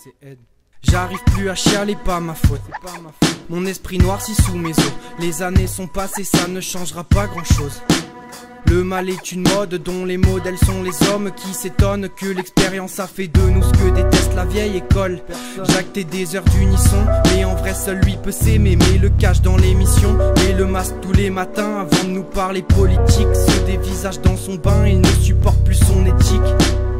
c'est Ed. J'arrive plus à chialer, pas ma faute. Mon esprit noircit sous mes os. Les années sont passées, ça ne changera pas grand chose. Le mal est une mode dont les modèles sont les hommes qui s'étonnent que l'expérience a fait de nous ce que déteste la vieille école. Jacté des heures d'unisson, mais en vrai seul lui peut s'aimer. Mais le cache dans l'émission, met le masque tous les matins avant de nous parler politique. Se dévisage dans son bain, il ne supporte plus son éthique.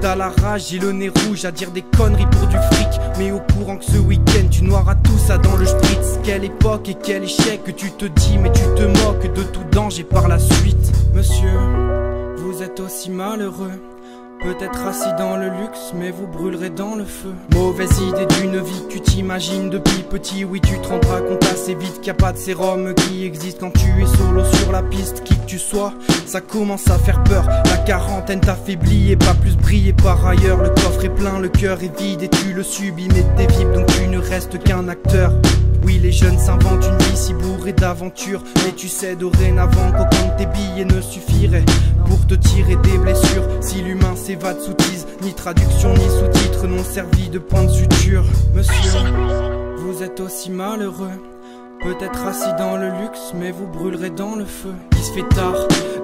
T'as la rage et le nez rouge à dire des conneries pour du fric. Mais au courant que ce week-end tu noiras tout ça dans le spritz. Quelle époque et quel échec que tu te dis, mais tu te moques de tout danger par la suite. Monsieur, vous êtes aussi malheureux, peut-être assis dans le luxe, mais vous brûlerez dans le feu. Mauvaise idée d'une vie que tu t'imagines depuis petit. Oui, tu te rendras compte assez vite qu'il n'y a pas de sérum qui existe quand tu es solo sur la piste. Qui que tu sois, ça commence à faire peur. La quarantaine t'affaiblit et pas plus briller par ailleurs. Le coffre est plein, le cœur est vide et tu le subis, mais t'es vide donc tu ne restes qu'un acteur. Oui, les jeunes s'inventent une vie si bourrée d'aventures, mais tu sais dorénavant qu'aucun de tes billets ne suffirait pour te tirer des blessures. Si l'humain s'évade sous tise, ni traduction ni sous-titres n'ont servi de point de suture. Monsieur, vous êtes aussi malheureux, peut-être assis dans le luxe, mais vous brûlerez dans le feu. Il se fait tard,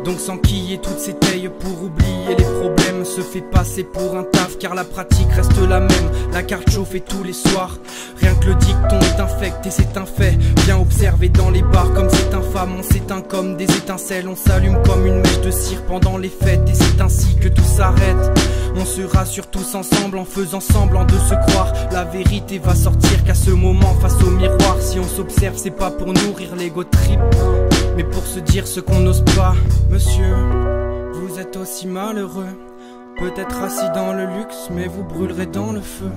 donc s'enquiller toutes ces tailles pour oublier les problèmes. Se fait passer pour un taf car la pratique reste la même. La carte chauffe et tous les soirs, rien que le dicton est infect et c'est un fait. Bien observé dans les bars comme c'est infâme. On s'éteint comme des étincelles, on s'allume comme une mèche de cire pendant les fêtes. Et c'est ainsi que tout s'arrête. On se rassure tous ensemble en faisant semblant de se croire. La vérité va sortir qu'à ce moment face au miroir. Si on s'observe c'est pas pour nourrir l'ego trip, mais pour se dire ce qu'on n'ose pas. Monsieur, vous êtes aussi malheureux, peut-être assis dans le luxe, mais vous brûlerez dans le feu.